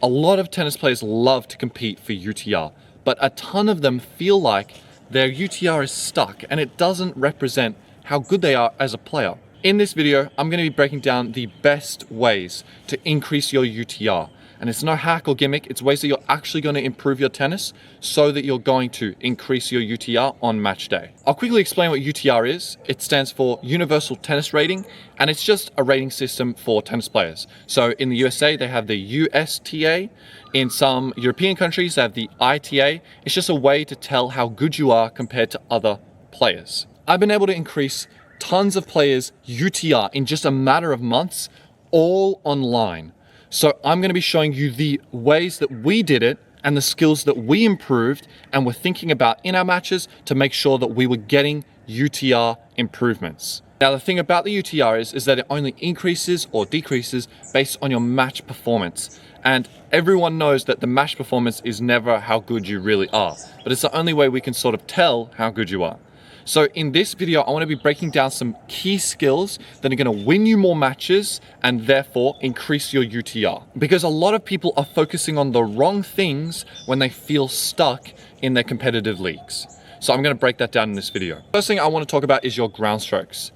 A lot of tennis players love to compete for UTR, but a ton of them feel like their UTR is stuck and it doesn't represent how good they are as a player. In this video, I'm going to be breaking down the best ways to increase your UTR. And it's no hack or gimmick, it's ways that you're actually going to improve your tennis so that you're going to increase your UTR on match day. I'll quickly explain what UTR is. It stands for Universal Tennis Rating, and it's just a rating system for tennis players. So in the USA, they have the USTA. In some European countries, they have the ITN. It's just a way to tell how good you are compared to other players. I've been able to increase tons of players' UTR in just a matter of months, all online. So I'm going to be showing you the ways that we did it and the skills that we improved and were thinking about in our matches to make sure that we were getting UTR improvements. Now, the thing about the UTR is that it only increases or decreases based on your match performance. And everyone knows that the match performance is never how good you really are, but it's the only way we can sort of tell how good you are. So in this video, I want to be breaking down some key skills that are going to win you more matches and therefore increase your UTR. Because a lot of people are focusing on the wrong things when they feel stuck in their competitive leagues. So I'm going to break that down in this video. First thing I want to talk about is your ground strokes.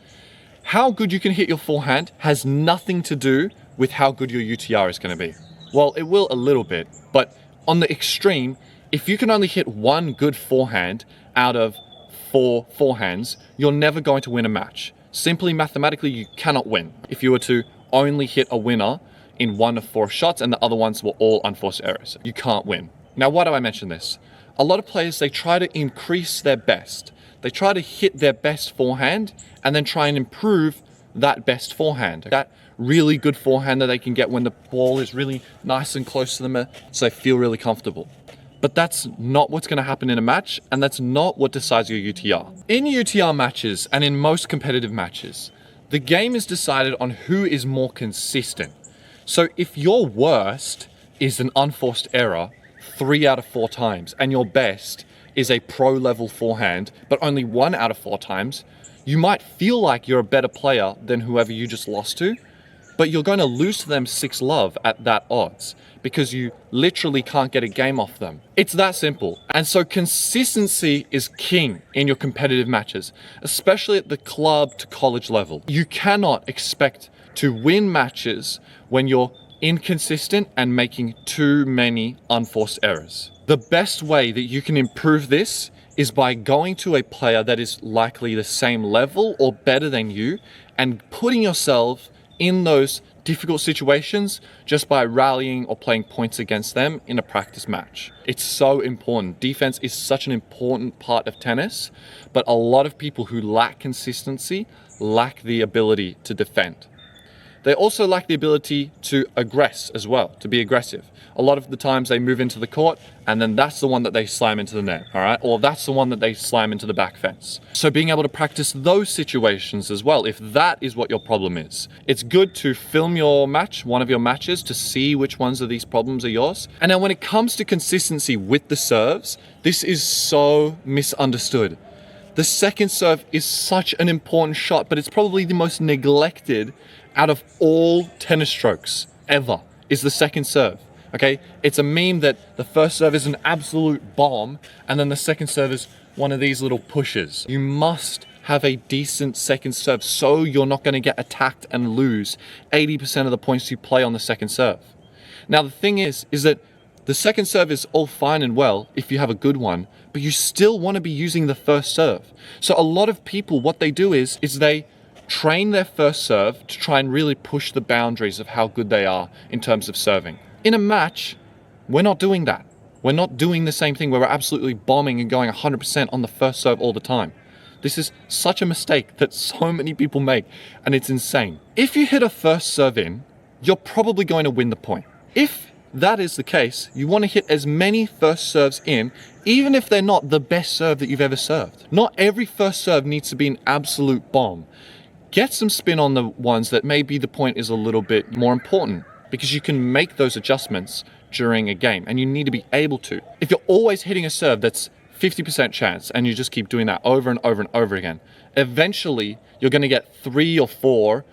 How good you can hit your forehand has nothing to do with how good your UTR is going to be. Well, it will a little bit, but on the extreme, if you can only hit one good forehand out of 4 forehands, you're never going to win a match. Simply mathematically, you cannot win. If you were to only hit a winner in 1 of 4 shots and the other ones were all unforced errors, you can't win. Now, why do I mention this? A lot of players, they try to increase their best. They try to hit their best forehand and then try and improve that best forehand. That really good forehand that they can get when the ball is really nice and close to them, so they feel really comfortable. But that's not what's going to happen in a match, and that's not what decides your UTR. In UTR matches, and in most competitive matches, the game is decided on who is more consistent. So if your worst is an unforced error 3 out of 4 times, and your best is a pro-level forehand, but only 1 out of 4 times, you might feel like you're a better player than whoever you just lost to, but you're going to lose to them 6-love at that odds because you literally can't get a game off them. It's that simple. And so consistency is king in your competitive matches, especially at the club to college level. You cannot expect to win matches when you're inconsistent and making too many unforced errors. The best way that you can improve this is by going to a player that is likely the same level or better than you and putting yourself in those difficult situations just by rallying or playing points against them in a practice match. It's so important. Defense is such an important part of tennis, but a lot of people who lack consistency lack the ability to defend. They also lack the ability to aggress as well, to be aggressive. A lot of the times they move into the court and then that's the one that they slam into the net, all right? Or that's the one that they slam into the back fence. So being able to practice those situations as well, if that is what your problem is. It's good to film your match, one of your matches, to see which ones of these problems are yours. And now when it comes to consistency with the serves, this is so misunderstood. The second serve is such an important shot, but it's probably the most neglected out of all tennis strokes ever, is the second serve. Okay, it's a meme that the first serve is an absolute bomb and then the second serve is one of these little pushes. You must have a decent second serve so you're not going to get attacked and lose 80% of the points you play on the second serve. Now the thing is that the second serve is all fine and well if you have a good one, but you still want to be using the first serve. So a lot of people, what they do is they train their first serve to try and really push the boundaries of how good they are in terms of serving. In a match, we're not doing that. We're not doing the same thing where we're absolutely bombing and going 100% on the first serve all the time. This is such a mistake that so many people make, and it's insane. If you hit a first serve in, you're probably going to win the point. If that is the case, you want to hit as many first serves in, even if they're not the best serve that you've ever served. Not every first serve needs to be an absolute bomb. Get some spin on the ones that maybe the point is a little bit more important, because you can make those adjustments during a game and you need to be able to. If you're always hitting a serve that's 50% chance and you just keep doing that over and over and over again, eventually you're going to get 3 or 4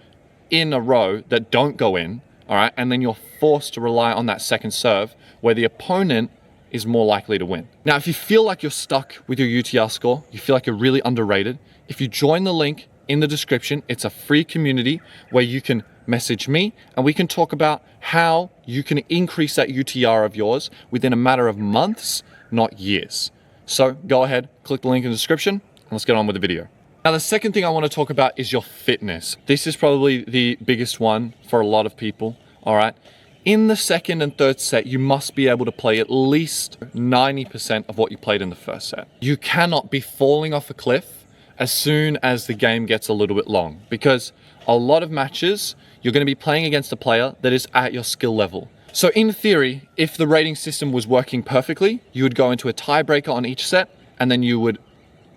in a row that don't go in all right? And then you're forced to rely on that second serve where the opponent is more likely to win. Now, if you feel like you're stuck with your UTR score, you feel like you're really underrated, if you join the link in the description, it's a free community where you can message me and we can talk about how you can increase that UTR of yours within a matter of months, not years. So go ahead, click the link in the description, and let's get on with the video. Now, the second thing I want to talk about is your fitness. This is probably the biggest one for a lot of people, all right? In the second and third set, you must be able to play at least 90% of what you played in the first set. You cannot be falling off a cliff as soon as the game gets a little bit long, because a lot of matches, you're going to be playing against a player that is at your skill level. So in theory, if the rating system was working perfectly, you would go into a tiebreaker on each set, and then you would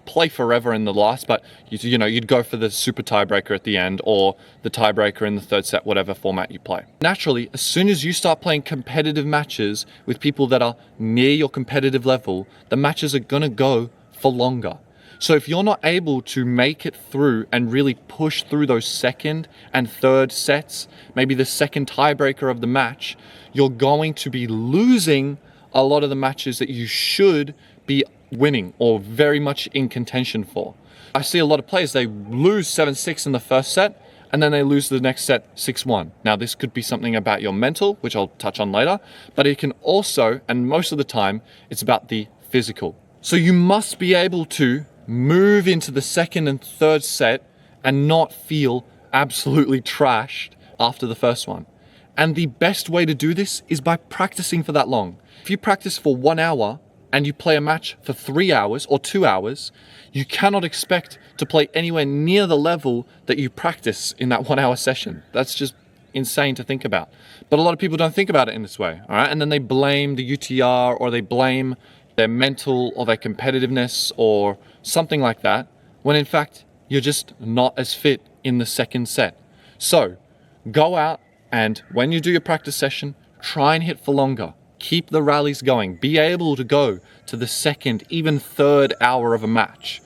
play forever in the last, but you'd go for the super tiebreaker at the end, or the tiebreaker in the third set, whatever format you play. Naturally, as soon as you start playing competitive matches with people that are near your competitive level, the matches are gonna go for longer. So if you're not able to make it through and really push through those second and third sets, maybe the second tiebreaker of the match, you're going to be losing a lot of the matches that you should be winning or very much in contention for. I see a lot of players, they lose 7-6 in the first set and then they lose the next set 6-1. Now, this could be something about your mental, which I'll touch on later, but it can also, and most of the time, it's about the physical. So you must be able to move into the second and third set and not feel absolutely trashed after the first one. And the best way to do this is by practicing for that long. If you practice for 1 hour and you play a match for 3 hours or 2 hours, you cannot expect to play anywhere near the level that you practice in that 1 hour session. That's just insane to think about. But a lot of people don't think about it in this way, all right? And then they blame the UTR, or they blame their mental or their competitiveness or something like that, when in fact, you're just not as fit in the second set. So go out and when you do your practice session, try and hit for longer. Keep the rallies going. Be able to go to the second, even third hour of a match.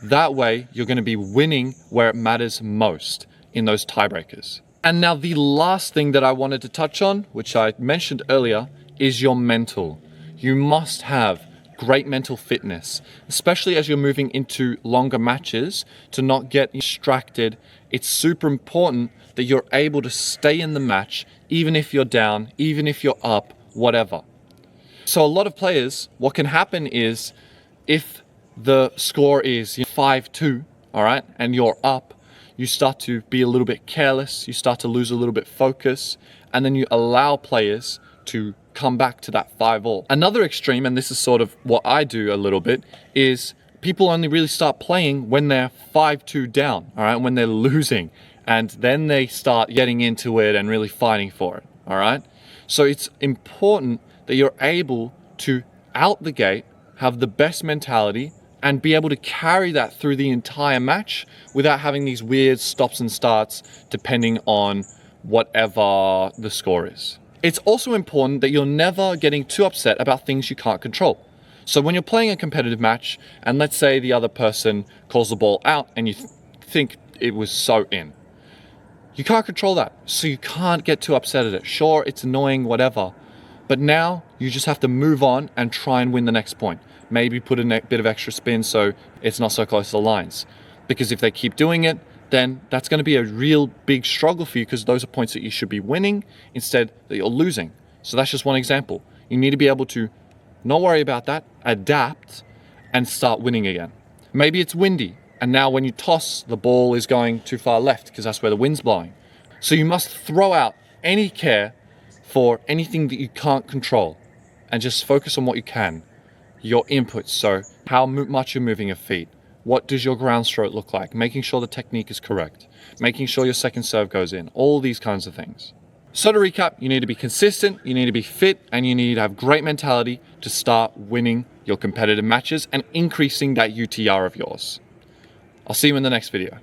That way, you're going to be winning where it matters most in those tiebreakers. And now the last thing that I wanted to touch on, which I mentioned earlier, is your mental. You must have great mental fitness, especially as you're moving into longer matches, to not get distracted. It's super important that you're able to stay in the match, even if you're down, even if you're up, whatever. So a lot of players, what can happen is if the score is 5-2, all right, and you're up, you start to be a little bit careless, you start to lose a little bit focus, and then you allow players to come back to that 5-all. Another extreme, and this is sort of what I do a little bit, is people only really start playing when they're 5-2 down, all right, when they're losing, and then they start getting into it and really fighting for it, all right? So it's important that you're able to, out the gate, have the best mentality and be able to carry that through the entire match without having these weird stops and starts depending on whatever the score is. It's also important that you're never getting too upset about things you can't control. So when you're playing a competitive match, and let's say the other person calls the ball out and you think it was so in, you can't control that, so you can't get too upset at it. Sure, it's annoying, whatever, but now you just have to move on and try and win the next point. Maybe put a bit of extra spin so it's not so close to the lines. Because if they keep doing it, then that's going to be a real big struggle for you, because those are points that you should be winning instead that you're losing. So that's just one example. You need to be able to not worry about that, adapt, and start winning again. Maybe it's windy, and now when you toss, the ball is going too far left because that's where the wind's blowing. So you must throw out any care for anything that you can't control and just focus on what you can. Your inputs, so how much you're moving your feet. What does your ground stroke look like? Making sure the technique is correct. Making sure your second serve goes in. All these kinds of things. So to recap, you need to be consistent, you need to be fit, and you need to have great mentality to start winning your competitive matches and increasing that UTR of yours. I'll see you in the next video.